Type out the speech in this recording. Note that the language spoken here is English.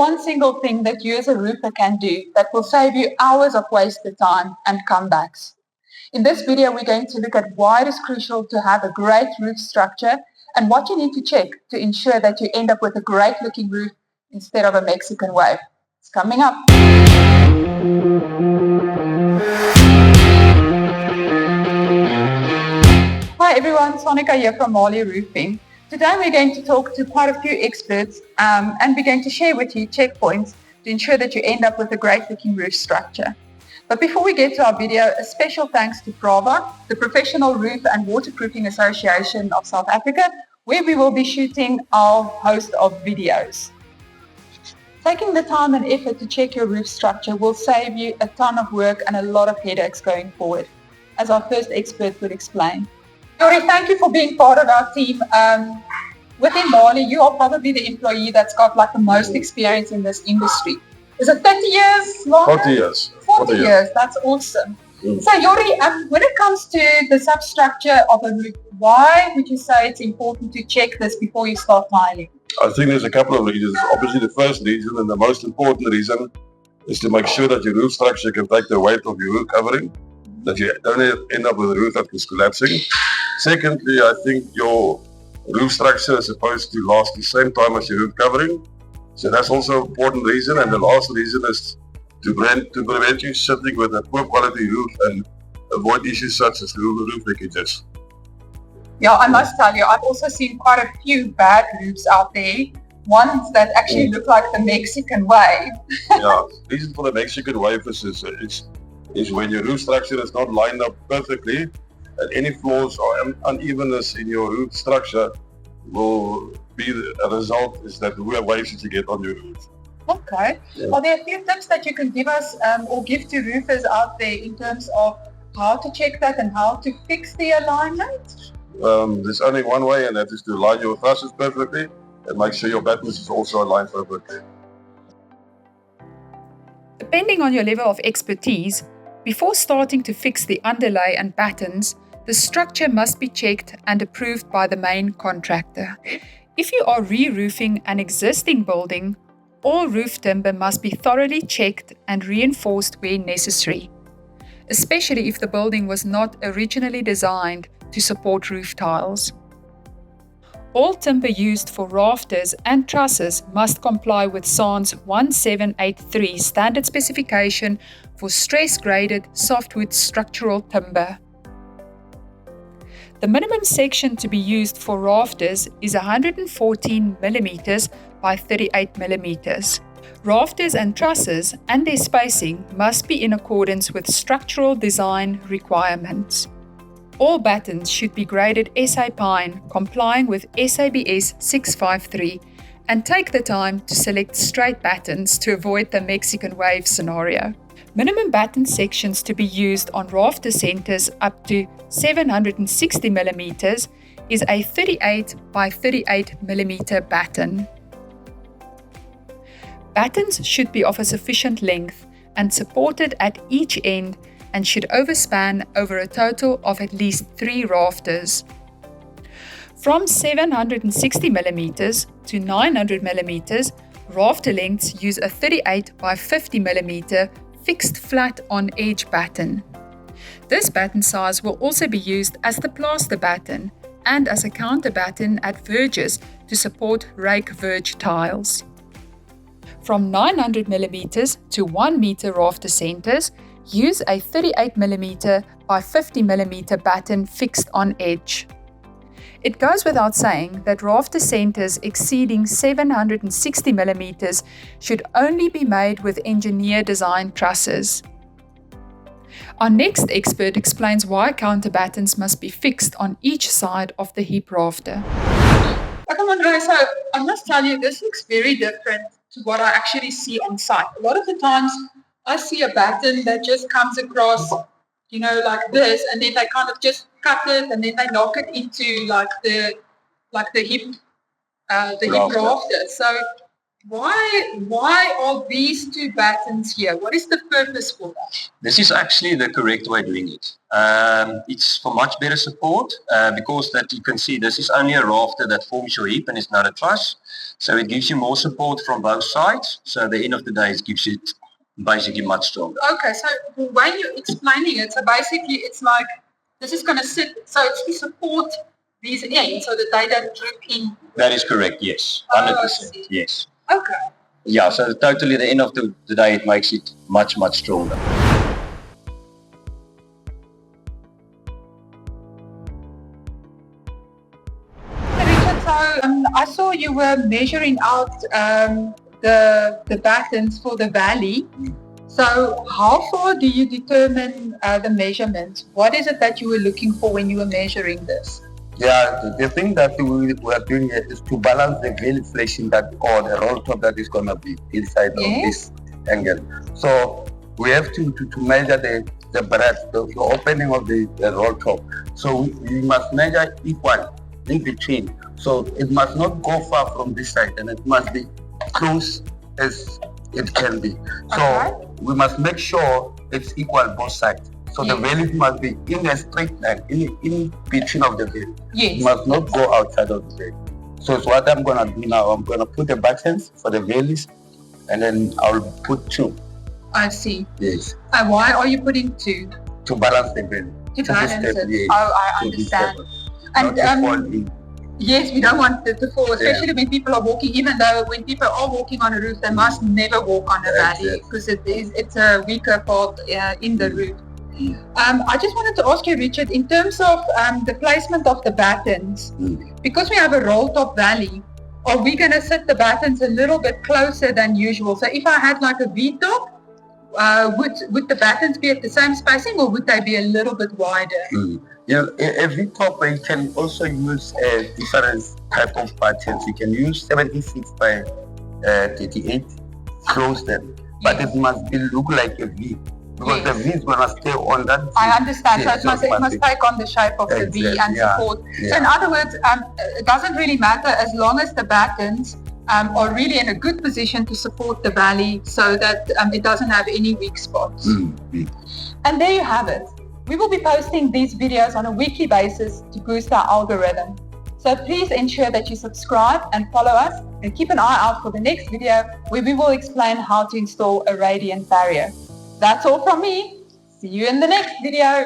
one single thing that you as a roofer can do that will save you hours of wasted time and comebacks. In this video, we're going to look at why it is crucial to have a great roof structure and what you need to check to ensure that you end up with a great looking roof instead of a Mexican wave. It's coming up. Hi everyone, Sonika here from Marley Roofing. Today we're going to talk to quite a few experts and we're going to share with you checkpoints to ensure that you end up with a great looking roof structure. But before we get to our video, a special thanks to PRAWA, the Professional Roof and Waterproofing Association of South Africa, where we will be shooting our host of videos. Taking the time and effort to check your roof structure will save you a ton of work and a lot of headaches going forward, as our first expert would explain. Yuri, thank you for being part of our team. Within Marley, you are probably the employee that's got like the most experience in this industry. Is it 30 years long? 40 years. 40 years, that's awesome. So Yuri, when it comes to the substructure of a roof, why would you say it's important to check this before you start tiling? I think there's a couple of reasons. Obviously the first reason and the most important reason is to make sure that your roof structure can take the weight of your roof covering, that you don't end up with a roof that is collapsing. Secondly, I think your roof structure is supposed to last the same time as your roof covering. So that's also an important reason. And the last reason is to prevent you sitting with a poor quality roof and avoid issues such as roof leakages. Yeah, I must tell you, I've also seen quite a few bad roofs out there. Ones that actually look like the Mexican wave. Yeah, the reason for the Mexican wave is when your roof structure is not lined up perfectly, and any flaws or unevenness in your roof structure will be a result is that the waves that you get on your roof. Okay. Yeah. Are there a few tips that you can give us or give to roofers out there in terms of how to check that and how to fix the alignment? There's only one way, and that is to align your trusses perfectly and make sure your battens is also aligned perfectly. Depending on your level of expertise, before starting to fix the underlay and battens, the structure must be checked and approved by the main contractor. If you are re-roofing an existing building, all roof timber must be thoroughly checked and reinforced where necessary, especially if the building was not originally designed to support roof tiles. All timber used for rafters and trusses must comply with SANS 1783 standard specification for stress-graded softwood structural timber. The minimum section to be used for rafters is 114 mm by 38 mm. Rafters and trusses and their spacing must be in accordance with structural design requirements. All battens should be graded SA Pine, complying with SABS 653, and take the time to select straight battens to avoid the Mexican wave scenario. Minimum batten sections to be used on rafter centers up to 760 mm is a 38 by 38 mm batten. Battens should be of a sufficient length and supported at each end and should overspan over a total of at least 3 rafters. From 760 mm to 900 mm, rafter lengths use a 38 by 50 mm fixed flat on edge batten. This batten size will also be used as the plaster batten and as a counter batten at verges to support rake verge tiles. From 900 mm to 1 meter rafter centers, use a 38 mm by 50 mm batten fixed on edge. It goes without saying that rafter centers exceeding 760 mm should only be made with engineer-designed trusses. Our next expert explains why counter battens must be fixed on each side of the hip rafter. Okay, Andre, so I must tell you, this looks very different to what I actually see on site. A lot of the times, I see a batten that just comes across, like this, and then they kind of just cut it, and then they knock it into like the hip rafter. So Why are these two battens here? What is the purpose for that? This is actually the correct way of doing it. It's for much better support because that you can see this is only a rafter that forms your hip and it's not a truss. So it gives you more support from both sides. So at the end of the day, it gives it basically much stronger. Okay, so when you're explaining it, so basically it's like this is going to sit, so it's to support these ends so that they don't drip in. That is correct, yes. 100%, yes. Okay. Yeah, so totally at the end of the day, it makes it much, much stronger. Richard, so I saw you were measuring out the battens for the valley. So how far do you determine the measurements? What is it that you were looking for when you were measuring this? Yeah, the thing that we are doing here is to balance the valley flexion that or the roll top that is going to be inside of this angle. So we have to measure the breadth, the opening of the roll top. So we must measure equal in between. So it must not go far from this side and it must be close as it can be. So we must make sure it's equal both sides. So the valleys must be in a straight line, in between of the veil. Yes. It must not go outside of the veil. So it's what I'm going to do now. I'm going to put the buttons for the valleys and then I'll put 2. I see. Yes. And why are you putting 2? To balance the veil. To balance it. Yes, oh, I understand. And yes, we don't want it to fall, especially when people are walking, even though when people are walking on a roof, they must never walk on a valley because it's a weaker part in the roof. I just wanted to ask you, Richard, in terms of the placement of the battens, because we have a roll top valley, are we going to set the battens a little bit closer than usual? So if I had like a V-top, would the battens be at the same spacing or would they be a little bit wider? Yeah, a V-top, you can also use different type of battens. You can use 76 by 38, close them, but it must look like a V. Because the V is going to stay on that. I understand. So it must take on the shape of the V and support. So in other words, it doesn't really matter as long as the battens are really in a good position to support the valley so that it doesn't have any weak spots. And there you have it. We will be posting these videos on a weekly basis to boost our algorithm. So please ensure that you subscribe and follow us and keep an eye out for the next video where we will explain how to install a radiant barrier. That's all from me. See you in the next video.